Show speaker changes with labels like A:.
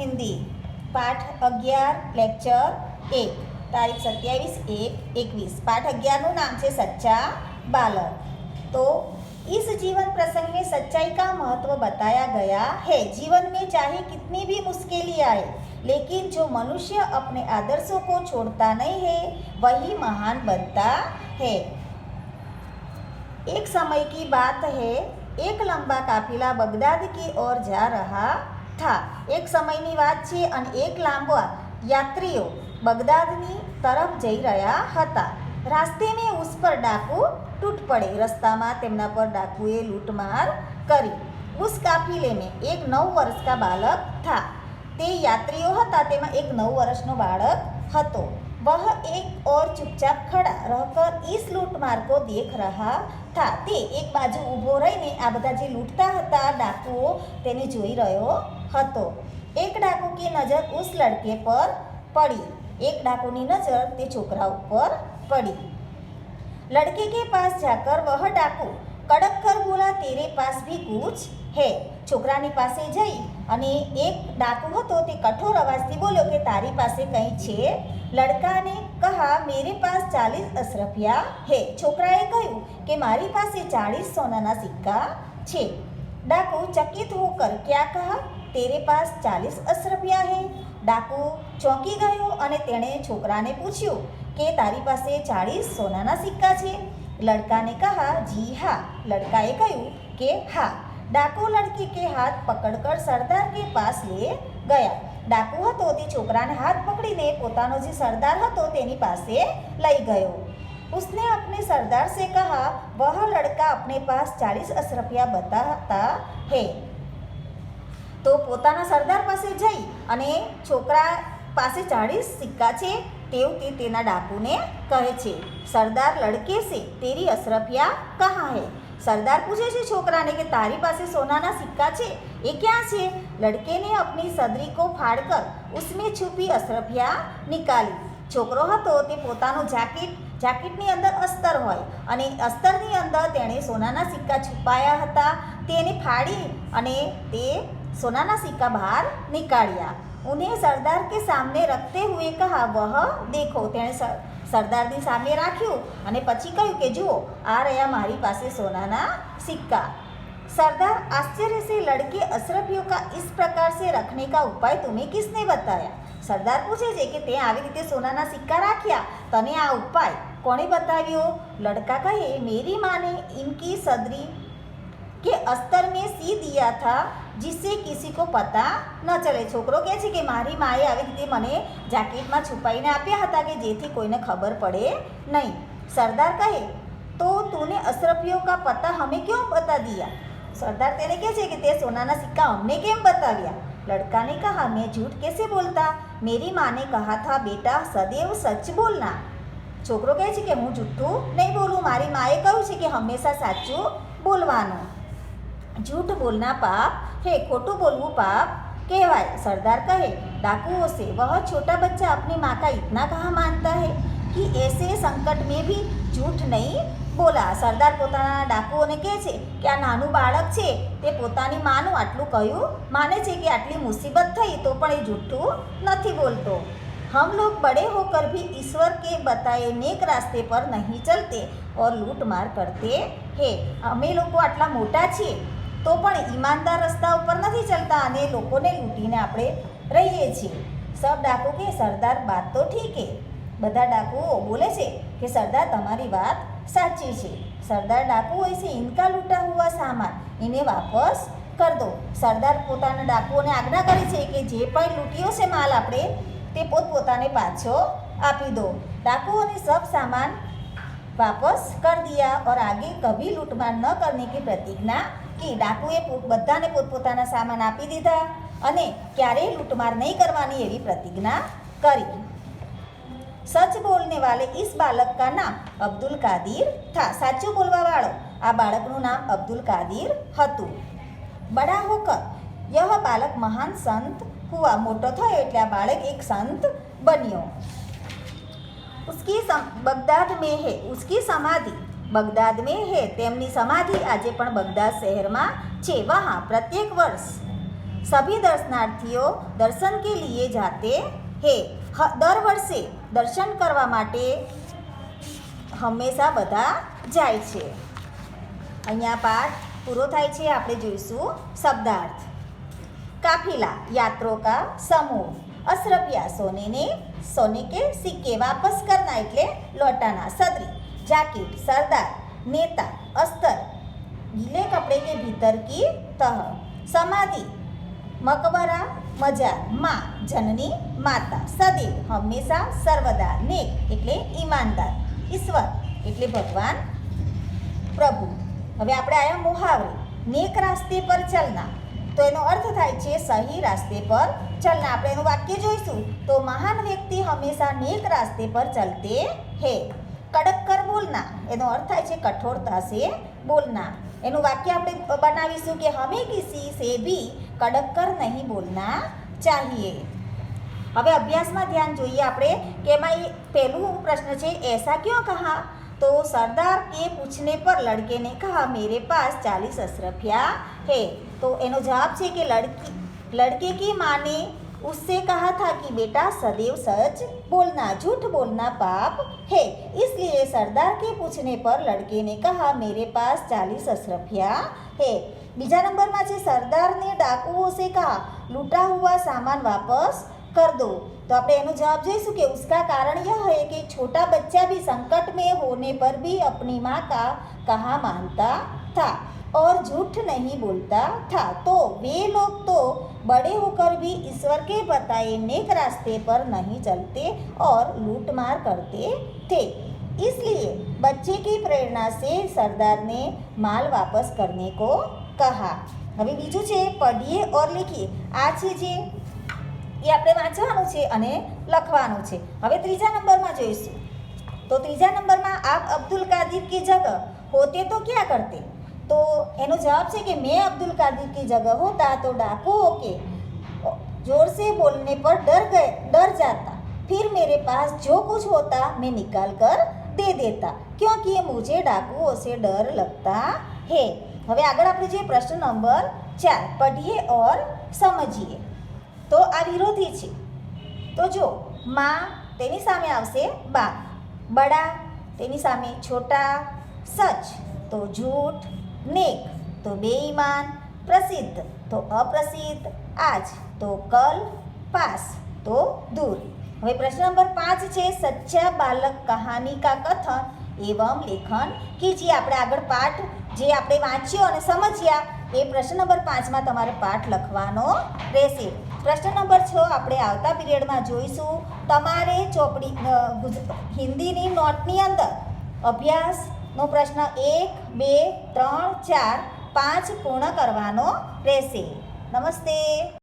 A: हिंदी पाठ 11 लेक्चर 1 तारीख 27/1/21। पाठ 11 नाम है सच्चा बालक। तो इस जीवन प्रसंग में सच्चाई का महत्व बताया गया है। जीवन में चाहे कितनी भी मुश्किलें आए, लेकिन जो मनुष्य अपने आदर्शों को छोड़ता नहीं है वही महान बनता है। एक समय की बात है, एक लंबा काफिला बगदाद की ओर जा रहा था। एक समयની વાત છે અને એક લાંબા યાત્રીઓ બગદાદની તરફ જઈ રહ્યા હતા। રાસ્તે में उस पर डाकू टूट पड़े। रस्ताમાં તેમના પર डाकुए लूटमार કરી। उस काफिले में एक 9 वर्ष का बालक था। તે યાત્રીઓ હતા તેમાં એક 9 વર્ષનો બાળક હતો। वह एक और चुपचाप खड़ा रहकर इस लूटमार को देख रहा था। તે એક બાજુ ઊભો રહીને આ બધા જે લૂંટતા હતા ડાકુઓ તેને જોઈ રહ્યો હતો। एक डाकू की नज़र उस लड़के पर पड़ी। एक डाकू की नज़र ते छोकरा ऊपर पड़ी। लड़के के पास जाकर वह डाकू कड़क कर बोला, तेरे पास भी कुछ है। छोकरानी पासे जई अने एक डाकू हतो ते कठोर अवाजथी बोल्यो के तारी पासे कई छे। लड़का ने कहा, मेरे पास 40 अशरफिया है। छोकराए कह्युं कि मारी पासे 40 सोनाना सिक्का छे। डाकू चकित होकर क्या कहा, तेरे पास 40 अशरफिया है। डाकू चौंकी गयो अने तेणे छोकराने पूछ्યું કે તારી પાસે 40 સોનાના સિક્કા છે। लड़का ने कहा, जी हाँ। लड़काए કહ્યું કે हाँ। डाकू लड़की के हाथ पकड़कर सरदार के पास ले गया। डाकू હતો તે છોકરાને હાથ પકડીને પોતાનો જે સરદાર હતો તેની પાસે લઈ ગયો। उसने अपने सरदार से कहा, वह लड़का अपने पास 40 अशरफिया बताता है। तो પોતાના સરદાર પાસે જઈ અને છોકરા પાસે 40 સિક્કા છે તેવું તે તેના ડાકુને કહે છે। સરદાર લડકે से तेरी अशरफिया कहाँ है। सरदार पूछे छे छोकराने कि तारी पासे सोनाना सिक्का छे, ये क्या छे। लड़के ने अपनी सदरी को फाड़कर उसमें छुपी अशरफिया निकाली। छोकरो हतो ते पोतानो जाकेटनी अंदर अस्तर होय अने अस्तरनी अंदर तेणे सोनाना सिक्का छुपाया हता। तेने फाड़ी अने ते सोनाना सिक्का बाहर निकाळ्या। उन्हें सरदार के सामने रखते हुए कहा, वह देखो। तेणे सरदारनी सामे राख्યું અને પછી કહ્યું કે જુઓ, આ રહ્યા મારી પાસે સોનાના સિક્કા। सरदार आश्चर्य से लड़के अशरफियों का इस प्रकार से रखने का उपाय तुम्हें किसने बताया। सरदार पूछे છે કે તે આવી રીતે સોનાના સિક્કા રાખ્યા, તને આ ઉપાય કોણે બતાવ્યો। लड़का कहे, मेरी माँ ने इनकी सदरी के अस्तर में सी दिया था जिससे किसी को पता न चले। छोकरो કહે છે કે મારી માએ આવી રીતે મને જાકેટમાં છુપાઈને આપ્યા હતા કે જેથી કોઈને ખબર પડે નહીં। सरदार कहे, तो तूने अशरफियों का पता हमें क्यों बता दिया। सरदार તેને કહે છે કે તે સોનાના સિક્કા અમને કેમ બતાવ્યા। लड़का ने कहा, मैं झूठ कैसे बोलता। मेरी माँ ने कहा था, बेटा सदैव सच बोलना। छोकरो કહે છે કે હું જૂઠું નહીં બોલું, મારી માએ કહ્યું છે કે હંમેશા સાચું બોલવાનું। झूठ बोलना पाप है, खोटू बोलવું पाप कहवाय। सरदार कहे, डाकुओं से वह छोटा बच्चा अपनी माँ का इतना कहाँ मानता है कि ऐसे संकट में भी झूठ नहीं बोला। सरदार પોતાના ડાકુઓને કહે છે કે આ નાનું બાળક છે તે પોતાની માનું આટલું કહ્યું માને છે કે આટલી મુસીબત થઈ તો પણ એ જૂઠું નથી બોલતો। हम लोग बड़े होकर भी ईश्वर के बताए नेक रास्ते पर नहीं चलते और लूट मार करते हैं। અમે લોકો આટલા મોટા છીએ તો પણ ઈમાનદાર રસ્તા ઉપર નથી ચલતા અને લોકોને લૂંટીને આપણે રહીએ છીએ। सब डाकू के सरदार बात तो ठीक है। બધા ડાકુઓ બોલે છે કે સરદાર તમારી વાત સાચી છે। સરદાર ડાકુઓ से इनका लूटा हुआ सामान इन्हें वापस कर दो। સરદાર પોતાના ડાકુઓને આજ્ઞા કરે છે કે જે પણ લૂંટ્યો છે માલ આપણે તે પોતપોતાને પાછો આપી દો। डाकुओं ने सब सामान वापस कर दिया और आगे कभी लूटमार न करने की प्रतिज्ञा की। डाकुए બધાને પોતપોતાના સામાન આપી દીધા અને ક્યારેય લૂંટમાર નહીં કરવાની એવી प्रतिज्ञा કરી। सच बोलने वाले इस बालक का नाम अब्दुल कादिर था। साचું બોલવા વાળો આ બાળકનું નામ અબ્દુલ કાદિર હતું। बड़ा होकर यह बालक महान संत हुआ। मोटो થયો એટલે આ બાળક એક સંત બન્યો। उसकी बगदाद में है। उसकी समाधि बगदाद में है। તેમની સમાધિ આજે પણ બગદાદ શહેરમાં છે। वहाँ प्रत्येक वर्ष सभी दर्शनार्थियों दर्शन के लिए जाते हैं. દર વર્ષે દર્શન કરવા માટે હંમેશા બધા જાય છે. અહીંયા પાઠ પૂરો થાય છે. આપણે જોઈશું શબ્દાર્થ. काफिला यात्रों का समूह. अशरफिया सोने के सिक्के वापस करना એટલે लौटाना. सदरी जैकेट सरदार. नेता अस्तर गीले कपड़े के भीतर की तह. समाधि मकबरा मजार. माँ जननी माता. सदैव हमेशा सर्वदा. नेक એટલે ईमानदार. ईश्वर એટલે भगवान प्रभु. હવે આપણે આયા મુહાવરે. नेक रास्ते पर चलना तो એનો અર્થ થાય છે સહી રાસ્તે પર ચલના. આપણે એનું વાક્ય જોઈશું તો મહાન વ્યક્તિ હંમેશા નેક રાસ્તે પર ચલતે હે. કડક કર બોલના એનો અર્થ થાય છે કઠોરતા સે બોલના. એનું વાક્ય આપણે બનાવીશું કે હમે કિસી સે ભી કડક કર નહીં બોલના ચાહીએ. હવે અભ્યાસમાં ध्यान જોઈએ આપણે કે એમાં પહેલું પ્રશ્ન છે ऐसा क्यों कहा. तो सरदार के पूछने पर लड़के ने कहा मेरे पास 40 अशरफिया है. तो एनो जवाब है कि लड़के की माँ ने उससे कहा था कि बेटा सदैव सच बोलना, झूठ बोलना पाप है. इसलिए सरदार के पूछने पर लड़के ने कहा मेरे पास 40 अशरफिया है. बीजा नंबर में है सरदार ने डाकुओं से कहा लूटा हुआ सामान वापस कर दो. तो આપણે એનો જવાબ જોઈશું કે उसका कारण यह है कि छोटा बच्चा भी संकट में होने पर भी अपनी माँ का कहा मानता था और झूठ नहीं बोलता था. तो वे लोग तो बड़े होकर भी ईश्वर के बताए नेक रास्ते पर नहीं चलते और लूटमार करते थे. इसलिए बच्चे की प्रेरणा से सरदार ने माल वापस करने को कहा. હવે બીજું છે પઢીએ और लिखिए. આ છે જે એ આપણે વાંચવાનું છે અને લખવાનું છે. હવે ત્રીજા નંબરમાં જોઈશું તો ત્રીજા નંબરમાં આપ અબ્દુલ કાદિર की जगह होते तो क्या करते. तो એનો જવાબ છે કે मैं अब्दुल कादिर की जगह होता तो डाकुओं के जोर से बोलने पर डर जाता. फिर मेरे पास जो कुछ होता मैं निकाल कर दे देता क्योंकि मुझे डाकुओं से डर लगता है. હવે આગળ આપણે જે પ્રશ્ન નંબર 4 પઢીએ और समझिए. તો આ વિરોધી છે. તો જો માં તેની સામે આવશે બાપ. બડા તેની સામે છોટા. સચ તો झूठ. नेक तो बेईमान. प्रसिद्ध तो अप्रसिद्ध. आज तो कल. पास तो दूर. હવે પ્રશ્ન નંબર 5 છે સચ્ચા બાલક કહાની કા કથન એવમ લેખન કીજીએ. આપણે આગળ પાઠ જે આપણે વાંચ્યો અને સમજ્યા એ પ્રશ્ન નંબર 5માં તમારે પાઠ લખવાનો રહેશે. પ્રશ્ન નંબર 6 આપણે આવતા પીરિયડમાં જોઈશું. તમારે ચોપડી હિન્દીની નોટની અંદર અભ્યાસનો પ્રશ્ન 1, 2, 3, 4, 5 પૂર્ણ કરવાનો રહેશે. નમસ્તે.